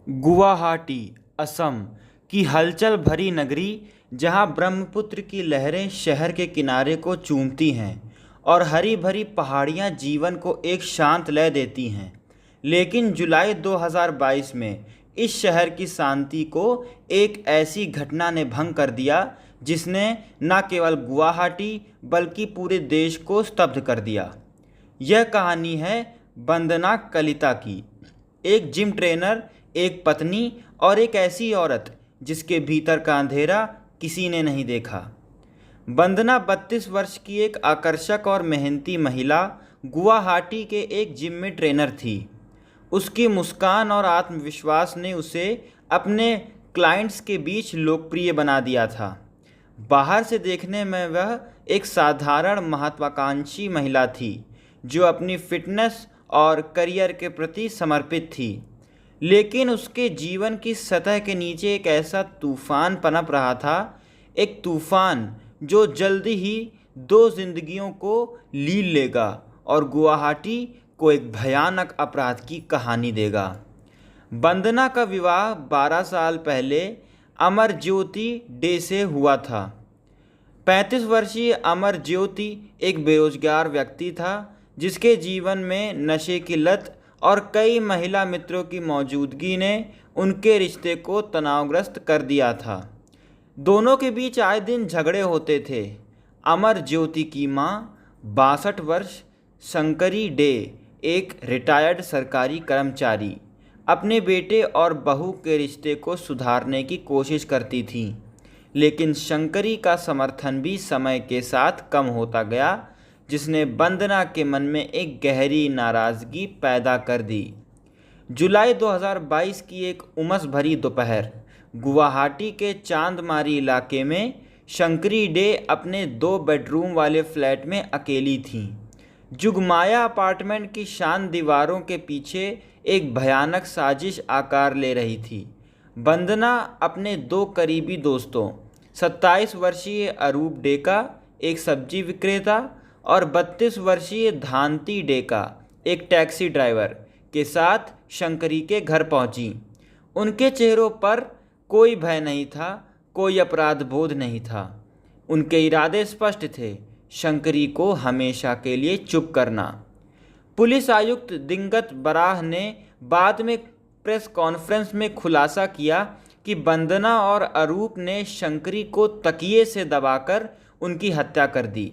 गुवाहाटी, असम की हलचल भरी नगरी, जहां ब्रह्मपुत्र की लहरें शहर के किनारे को चूमती हैं और हरी भरी पहाड़ियां जीवन को एक शांत लय देती हैं। लेकिन जुलाई 2022 में इस शहर की शांति को एक ऐसी घटना ने भंग कर दिया जिसने न केवल गुवाहाटी बल्कि पूरे देश को स्तब्ध कर दिया। यह कहानी है वंदना कलिता की, एक जिम ट्रेनर, एक पत्नी और एक ऐसी औरत जिसके भीतर का अंधेरा किसी ने नहीं देखा। वंदना 32 वर्ष की एक आकर्षक और मेहनती महिला गुवाहाटी के एक जिम में ट्रेनर थी। उसकी मुस्कान और आत्मविश्वास ने उसे अपने क्लाइंट्स के बीच लोकप्रिय बना दिया था। बाहर से देखने में वह एक साधारण महत्वाकांक्षी महिला थी जो अपनी फिटनेस और करियर के प्रति समर्पित थी। लेकिन उसके जीवन की सतह के नीचे एक ऐसा तूफान पनप रहा था, एक तूफान जो जल्दी ही दो जिंदगियों को लील लेगा और गुवाहाटी को एक भयानक अपराध की कहानी देगा। वंदना का विवाह 12 साल पहले अमरज्योति डे से हुआ था। 35 वर्षीय अमरज्योति एक बेरोजगार व्यक्ति था जिसके जीवन में नशे की लत और कई महिला मित्रों की मौजूदगी ने उनके रिश्ते को तनावग्रस्त कर दिया था। दोनों के बीच आए दिन झगड़े होते थे। अमरज्योति की मां 62 वर्ष शंकरी डे, एक रिटायर्ड सरकारी कर्मचारी, अपने बेटे और बहू के रिश्ते को सुधारने की कोशिश करती थी। लेकिन शंकरी का समर्थन भी समय के साथ कम होता गया, जिसने वंदना के मन में एक गहरी नाराज़गी पैदा कर दी। जुलाई 2022 की एक उमस भरी दोपहर, गुवाहाटी के चांदमारी इलाके में शंकरी डे अपने 2 बेडरूम वाले फ्लैट में अकेली थी। जुगमाया अपार्टमेंट की शांत दीवारों के पीछे एक भयानक साजिश आकार ले रही थी। वंदना अपने 2 करीबी दोस्तों, 27 वर्षीय अरूप डेका, एक सब्जी विक्रेता, और 32 वर्षीय धांति डेका, एक टैक्सी ड्राइवर, के साथ शंकरी के घर पहुंची। उनके चेहरों पर कोई भय नहीं था, कोई अपराध बोध नहीं था। उनके इरादे स्पष्ट थे, शंकरी को हमेशा के लिए चुप करना। पुलिस आयुक्त दिंगत बराह ने बाद में प्रेस कॉन्फ्रेंस में खुलासा किया कि वंदना और अरूप ने शंकरी को तकिए से दबाकर उनकी हत्या कर दी।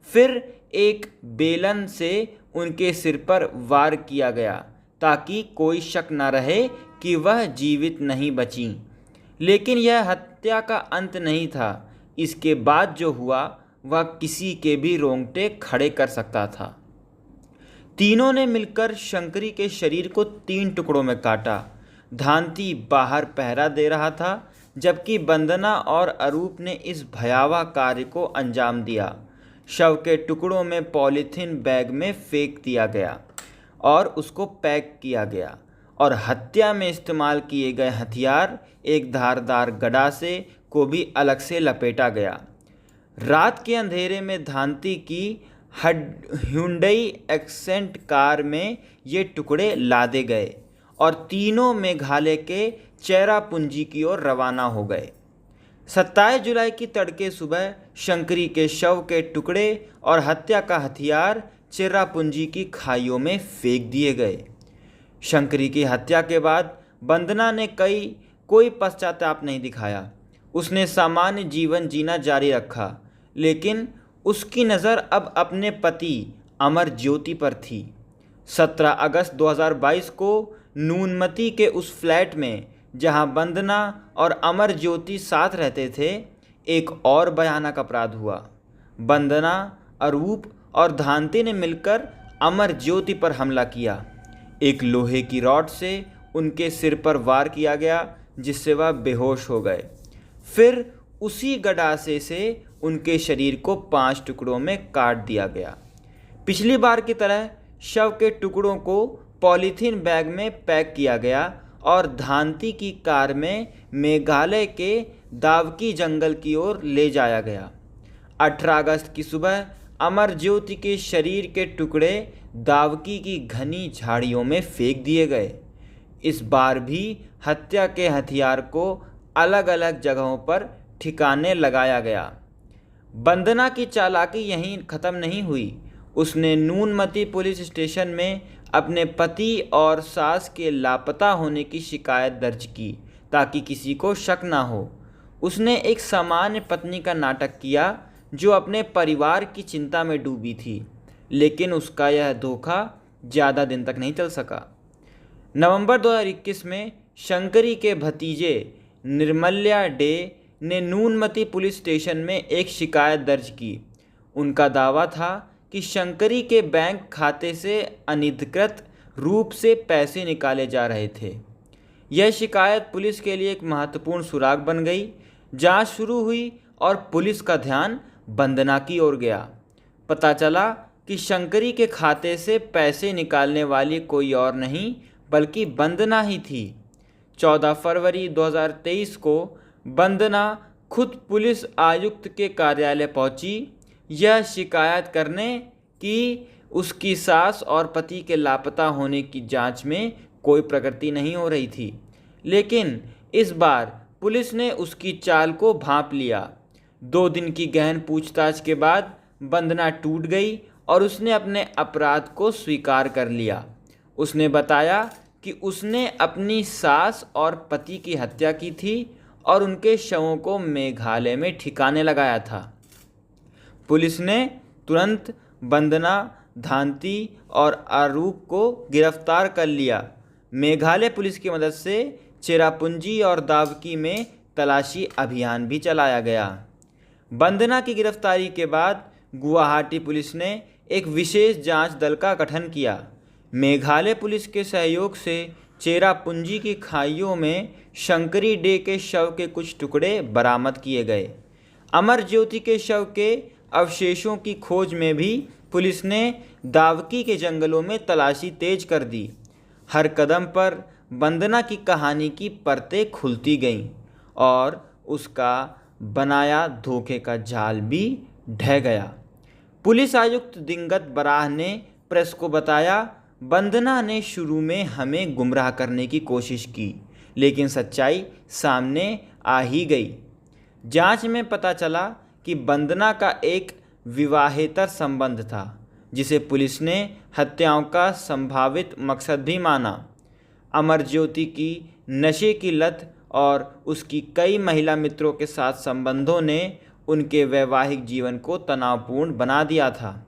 फिर एक बेलन से उनके सिर पर वार किया गया ताकि कोई शक न रहे कि वह जीवित नहीं बचीं। लेकिन यह हत्या का अंत नहीं था। इसके बाद जो हुआ वह किसी के भी रोंगटे खड़े कर सकता था। तीनों ने मिलकर शंकरी के शरीर को 3 टुकड़ों में काटा। धांति बाहर पहरा दे रहा था, जबकि वंदना और अरूप ने इस भयावह कार्य को अंजाम दिया। शव के टुकड़ों में पॉलीथीन बैग में फेंक दिया गया और उसको पैक किया गया, और हत्या में इस्तेमाल किए गए हथियार, एक धारदार गड़ा से को भी अलग से लपेटा गया। रात के अंधेरे में धांति की हुंडई एक्सेंट कार में ये टुकड़े लादे गए और तीनों मेघालय के चेरापूंजी की ओर रवाना हो गए। 27 जुलाई की तड़के सुबह शंकरी के शव के टुकड़े और हत्या का हथियार चेरापूंजी की खाइयों में फेंक दिए गए। शंकरी की हत्या के बाद वंदना ने कोई पश्चाताप नहीं दिखाया। उसने सामान्य जीवन जीना जारी रखा, लेकिन उसकी नज़र अब अपने पति अमरज्योति पर थी। 17 अगस्त 2022 को नूनमती के उस फ्लैट में जहां वंदना और अमरज्योति साथ रहते थे, एक और भयानक अपराध हुआ। वंदना, अरूप और धांति ने मिलकर अमरज्योति पर हमला किया। एक लोहे की रॉड से उनके सिर पर वार किया गया, जिससे वह बेहोश हो गए। फिर उसी गडासे से उनके शरीर को 5 टुकड़ों में काट दिया गया। पिछली बार की तरह शव के टुकड़ों को पॉलीथीन बैग में पैक किया गया और धांति की कार में मेघालय के दावकी जंगल की ओर ले जाया गया। 18 अगस्त की सुबह अमरज्योति के शरीर के टुकड़े दावकी की घनी झाड़ियों में फेंक दिए गए। इस बार भी हत्या के हथियार को अलग अलग जगहों पर ठिकाने लगाया गया। वंदना की चालाकी यहीं ख़त्म नहीं हुई। उसने नूनमती पुलिस स्टेशन में अपने पति और सास के लापता होने की शिकायत दर्ज की ताकि किसी को शक ना हो। उसने एक सामान्य पत्नी का नाटक किया जो अपने परिवार की चिंता में डूबी थी, लेकिन उसका यह धोखा ज़्यादा दिन तक नहीं चल सका। नवंबर 2021 में शंकरी के भतीजे निर्मल्या डे ने नूनमती पुलिस स्टेशन में एक शिकायत दर्ज की। उनका दावा था कि शंकरी के बैंक खाते से अनधिकृत रूप से पैसे निकाले जा रहे थे। यह शिकायत पुलिस के लिए एक महत्वपूर्ण सुराग बन गई। जांच शुरू हुई और पुलिस का ध्यान वंदना की ओर गया। पता चला कि शंकरी के खाते से पैसे निकालने वाली कोई और नहीं बल्कि वंदना ही थी। 14 फरवरी 2023 को वंदना खुद पुलिस आयुक्त के कार्यालय पहुंची, यह शिकायत करने कि उसकी सास और पति के लापता होने की जांच में कोई प्रगति नहीं हो रही थी। लेकिन इस बार पुलिस ने उसकी चाल को भांप लिया। 2 दिन की गहन पूछताछ के बाद वंदना टूट गई और उसने अपने अपराध को स्वीकार कर लिया। उसने बताया कि उसने अपनी सास और पति की हत्या की थी और उनके शवों को मेघालय में ठिकाने लगाया था। पुलिस ने तुरंत वंदना, धांति और आरूप को गिरफ्तार कर लिया। मेघालय पुलिस की मदद से चेरापूंजी और दावकी में तलाशी अभियान भी चलाया गया। वंदना की गिरफ्तारी के बाद गुवाहाटी पुलिस ने एक विशेष जांच दल का गठन किया। मेघालय पुलिस के सहयोग से चेरापूंजी की खाइयों में शंकरी डे के शव के कुछ टुकड़े बरामद किए गए। अमर ज्योति के शव के अवशेषों की खोज में भी पुलिस ने दावकी के जंगलों में तलाशी तेज कर दी। हर कदम पर वंदना की कहानी की परतें खुलती गईं और उसका बनाया धोखे का जाल भी ढह गया। पुलिस आयुक्त दिंगत बराह ने प्रेस को बताया, वंदना ने शुरू में हमें गुमराह करने की कोशिश की, लेकिन सच्चाई सामने आ ही गई। जांच में पता चला कि वंदना का एक विवाहेतर संबंध था, जिसे पुलिस ने हत्याओं का संभावित मकसद भी माना। अमरज्योति की नशे की लत और उसकी कई महिला मित्रों के साथ संबंधों ने उनके वैवाहिक जीवन को तनावपूर्ण बना दिया था।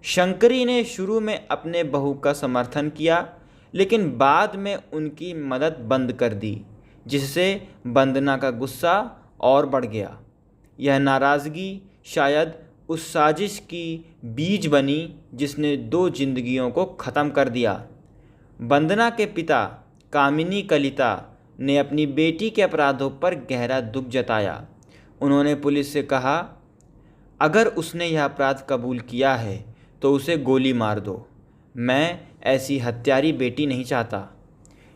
शंकरी ने शुरू में अपने बहू का समर्थन किया, लेकिन बाद में उनकी मदद बंद कर दी, जिससे वंदना का गुस्सा और बढ़ गया। यह नाराज़गी शायद उस साजिश की बीज बनी जिसने 2 जिंदगियों को ख़त्म कर दिया। वंदना के पिता कामिनी कलिता ने अपनी बेटी के अपराधों पर गहरा दुख जताया। उन्होंने पुलिस से कहा, अगर उसने यह अपराध कबूल किया है तो उसे गोली मार दो। मैं ऐसी हत्यारी बेटी नहीं चाहता।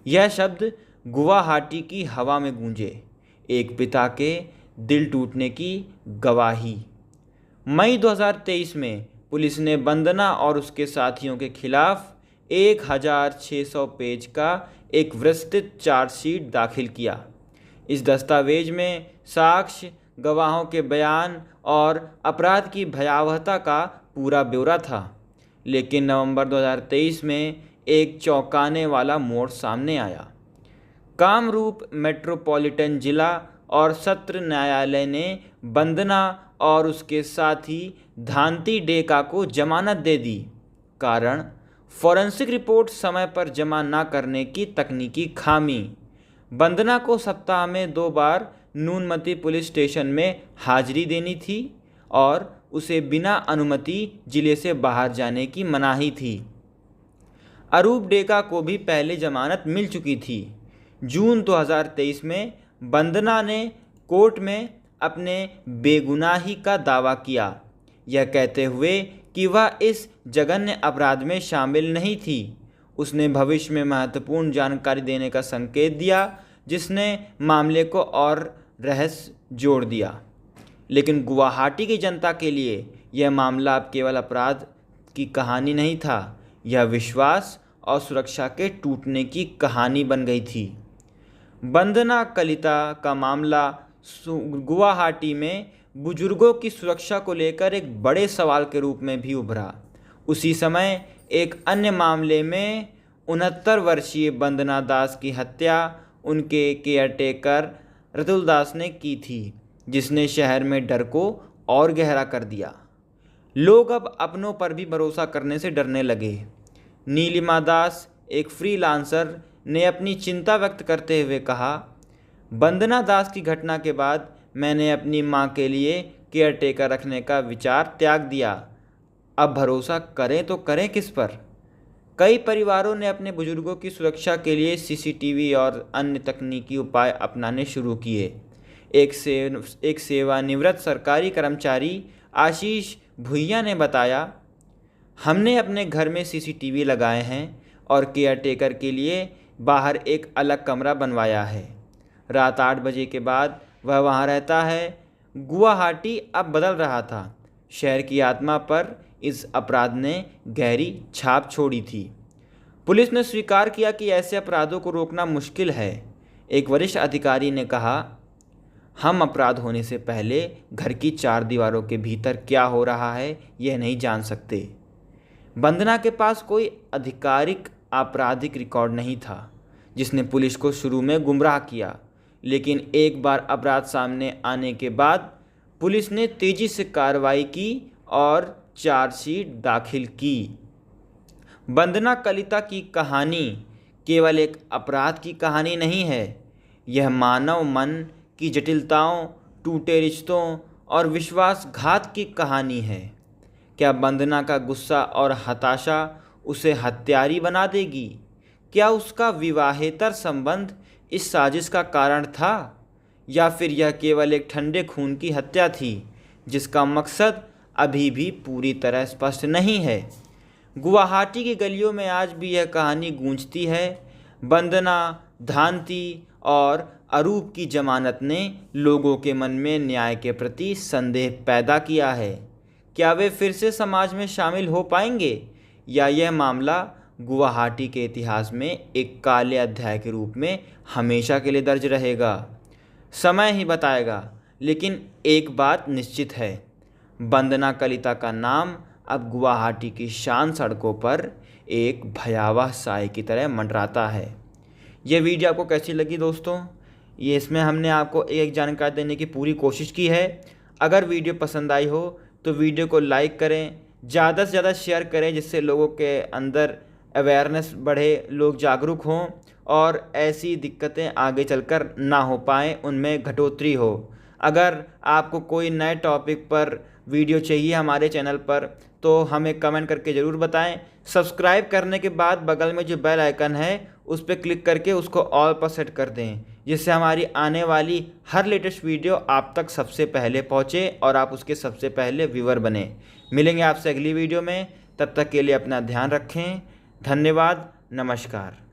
यह शब्द गुवाहाटी की हवा में गूंजे, एक पिता के दिल टूटने की गवाही। मई 2023 में पुलिस ने वंदना और उसके साथियों के खिलाफ 1600 पेज का एक विस्तृत चार्जशीट दाखिल किया। इस दस्तावेज में साक्ष्य, गवाहों के बयान और अपराध की भयावहता का पूरा ब्यौरा था। लेकिन नवंबर 2023 में एक चौंकाने वाला मोड़ सामने आया। कामरूप मेट्रोपॉलिटन जिला और सत्र न्यायालय ने वंदना और उसके साथी धांति डेका को जमानत दे दी। कारण फॉरेंसिक रिपोर्ट समय पर जमा न करने की तकनीकी खामी। वंदना को सप्ताह में 2 बार नूनमती पुलिस स्टेशन में हाजिरी देनी थी और उसे बिना अनुमति जिले से बाहर जाने की मनाही थी। अरूप डेका को भी पहले जमानत मिल चुकी थी। जून 2023 में वंदना ने कोर्ट में अपने बेगुनाही का दावा किया, यह कहते हुए कि वह इस जघन्य अपराध में शामिल नहीं थी। उसने भविष्य में महत्वपूर्ण जानकारी देने का संकेत दिया, जिसने मामले को और रहस्य जोड़ दिया। लेकिन गुवाहाटी की जनता के लिए यह मामला अब केवल अपराध की कहानी नहीं था, यह विश्वास और सुरक्षा के टूटने की कहानी बन गई थी। वंदना कलिता का मामला गुवाहाटी में बुजुर्गों की सुरक्षा को लेकर एक बड़े सवाल के रूप में भी उभरा। उसी समय एक अन्य मामले में 69 वर्षीय वंदना दास की हत्या उनके केयरटेकर रतुल दास ने की थी, जिसने शहर में डर को और गहरा कर दिया। लोग अब अपनों पर भी भरोसा करने से डरने लगे। नीलिमा दास, एक फ्रीलांसर, ने अपनी चिंता व्यक्त करते हुए कहा, वंदना दास की घटना के बाद मैंने अपनी मां के लिए केयरटेकर रखने का विचार त्याग दिया। अब भरोसा करें तो करें किस पर? कई परिवारों ने अपने बुजुर्गों की सुरक्षा के लिए सीसीटीवी और अन्य तकनीकी उपाय अपनाने शुरू किए। एक सेवानिवृत्त सरकारी कर्मचारी आशीष भुइया ने बताया, हमने अपने घर में सीसीटीवी लगाए हैं और केयरटेकर के लिए बाहर एक अलग कमरा बनवाया है। रात 8 बजे के बाद वह वहाँ रहता है। गुवाहाटी अब बदल रहा था। शहर की आत्मा पर इस अपराध ने गहरी छाप छोड़ी थी। पुलिस ने स्वीकार किया कि ऐसे अपराधों को रोकना मुश्किल है। एक वरिष्ठ अधिकारी ने कहा, हम अपराध होने से पहले घर की 4 दीवारों के भीतर क्या हो रहा है यह नहीं जान सकते। वंदना के पास कोई आधिकारिक आपराधिक रिकॉर्ड नहीं था जिसने पुलिस को शुरू में गुमराह किया, लेकिन एक बार अपराध सामने आने के बाद पुलिस ने तेजी से कार्रवाई की और चार्जशीट दाखिल की। वंदना कलिता की कहानी केवल एक अपराध की कहानी नहीं है, यह मानव मन की जटिलताओं, टूटे रिश्तों और विश्वासघात की कहानी है। क्या वंदना का गुस्सा और हताशा उसे हत्यारी बना देगी? क्या उसका विवाहेतर संबंध इस साजिश का कारण था, या फिर यह केवल एक ठंडे खून की हत्या थी जिसका मकसद अभी भी पूरी तरह स्पष्ट नहीं है? गुवाहाटी की गलियों में आज भी यह कहानी गूंजती है। वंदना, धांति और अरूप की जमानत ने लोगों के मन में न्याय के प्रति संदेह पैदा किया है। क्या वे फिर से समाज में शामिल हो पाएंगे, या यह मामला गुवाहाटी के इतिहास में एक काले अध्याय के रूप में हमेशा के लिए दर्ज रहेगा? समय ही बताएगा, लेकिन एक बात निश्चित है, वंदना कलिता का नाम अब गुवाहाटी की शान सड़कों पर एक भयावह साए की तरह मंडराता है। यह वीडियो आपको कैसी लगी दोस्तों? इसमें हमने आपको एक जानकारी देने की पूरी कोशिश की है। अगर वीडियो पसंद आई हो तो वीडियो को लाइक करें, ज़्यादा से ज़्यादा शेयर करें, जिससे लोगों के अंदर अवेयरनेस बढ़े, लोग जागरूक हों और ऐसी दिक्कतें आगे चलकर ना हो पाएँ, उनमें घटोतरी हो। अगर आपको कोई नए टॉपिक पर वीडियो चाहिए हमारे चैनल पर तो हमें कमेंट करके ज़रूर बताएं। सब्सक्राइब करने के बाद बगल में जो बेल आइकन है उस पर क्लिक करके उसको ऑल पर सेट कर दें, जिससे हमारी आने वाली हर लेटेस्ट वीडियो आप तक सबसे पहले पहुंचे और आप उसके सबसे पहले व्यूअर बने। मिलेंगे आपसे अगली वीडियो में, तब तक के लिए अपना ध्यान रखें। धन्यवाद, नमस्कार।